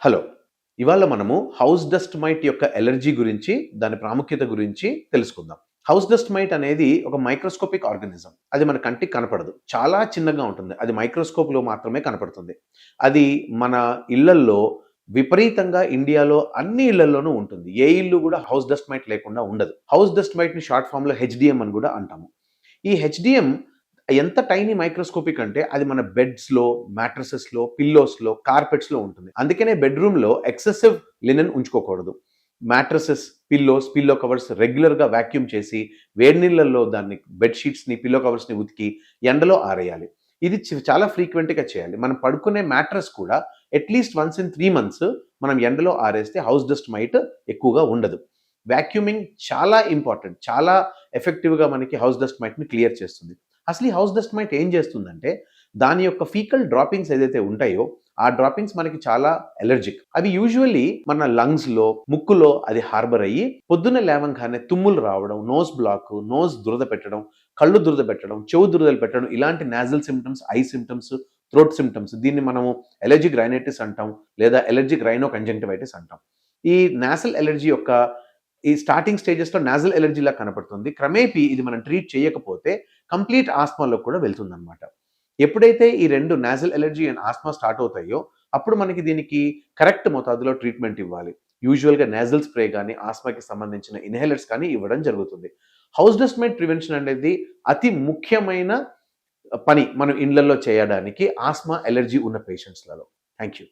Hello! ఇవాళ మనము house dust might యొక్క ఎలర్జీ గురించి, దాని ప్రాముఖ్యత గురించి తెలుసుకుందాం. హౌస్ డస్ట్ మైట్ అనేది ఒక మైక్రోస్కోపిక్ ఆర్గానిజం. అది మన కంటికి కనపడదు. చాలా చిన్నగా ఉంటుంది. అది మైక్రోస్కోప్‌లో మాత్రమే కనపడుతుంది. అది మన ఇళ్లల్లో విపరీతంగా ఇండియాలో అన్ని ఇళ్లల్లోనూ ఉంటుంది. ఏ ఇల్లు గూడా హౌస్ డస్ట్ మైట్ లేకుండా ఉండదు. హౌస్ డస్ట్ మైట్‌ని షార్ట్ ఫార్మ్‌లో హెచ్‌డీఎం అని గూడా అంటాము. ఈ హెచ్‌డీఎం ఎంత టైనీ మైక్రోస్కోపిక్ అంటే అది మన బెడ్స్‌లో, మ్యాట్రెసెస్‌లో, పిల్లోస్‌లో, కార్పెట్స్‌లో ఉంటుంది. అందుకనే బెడ్‌రూమ్‌లో ఎక్సెసివ్ లినెన్ ఉంచుకోకూడదు. మ్యాట్రెసెస్, పిల్లో కవర్స్ రెగ్యులర్‌గా వాక్యూమ్ చేసి, వేడి నీళ్ళల్లో దాన్ని బెడ్ షీట్స్‌ని, పిల్లో కవర్స్‌ని ఉతికి ఎండలో ఆరేయాలి. ఇది చాలా ఫ్రీక్వెంట్‌గా చేయాలి. మనం పడుకునే మ్యాట్రెస్ కూడా అట్‌లీస్ట్ వన్స్ ఇన్ 3 మంత్స్ మనం ఎండలో ఆరేస్తే హౌస్ డస్ట్ మైట్ ఎక్కువగా ఉండదు. వాక్యూమింగ్ చాలా ఇంపార్టెంట్. చాలా ఎఫెక్టివ్‌గా మనకి హౌస్ డస్ట్ మైట్‌ని క్లియర్ చేస్తుంది. అసలు ఈ హౌస్ డస్ట్ మైట్ ఏం చేస్తుందంటే, దాని యొక్క ఫీకల్ డ్రాపింగ్స్ ఏదైతే ఉంటాయో, ఆ డ్రాపింగ్స్ మనకి చాలా అలెర్జిక్. అవి యూజువల్లీ మన లంగ్స్‌లో, ముక్కులో అది హార్బర్ అయ్యి, పొద్దున్నే లేవంగానే తుమ్ములు రావడం, నోస్ బ్లాక్, నోస్ దురద పెట్టడం, కళ్ళు దురద పెట్టడం, చెవు దురదలు పెట్టడం, ఇలాంటి nozzle symptoms, I symptoms, throat symptoms దీన్ని మనము అలెర్జిక్ రైనైటిస్ అంటాం. లేదా అలెర్జిక్ రైనో కంజంక్టివైటిస్ అంటాం. ఈ నాసల్ అలెర్జీ యొక్క ఈ స్టార్టింగ్ స్టేజెస్‌లో నాసల్ అలెర్జీలా కనపడుతుంది. క్రమేపీ ఇది మనం ట్రీట్ చేయకపోతే కంప్లీట్ ఆస్మాలోకి కూడా వెళ్తుందనమాట. ఎప్పుడైతే ఈ 2 nasal allergy and asthma start అవుతాయో, అప్పుడు మనకి దీనికి కరెక్ట్ మోతాదులో ట్రీట్మెంట్ ఇవ్వాలి. యూజువల్‌గా నాసల్ స్ప్రే గాని, ఆస్మాకి సంబంధించిన ఇన్‌హేలర్స్ కానీ ఇవ్వడం జరుగుతుంది. హౌస్ డస్ట్ మైట్ ప్రివెన్షన్ అనేది అతి ముఖ్యమైన పని మనం ఇండ్లల్లో చేయడానికి ఆస్మా, అలెర్జీ ఉన్న పేషెంట్స్‌లలో. Thank you.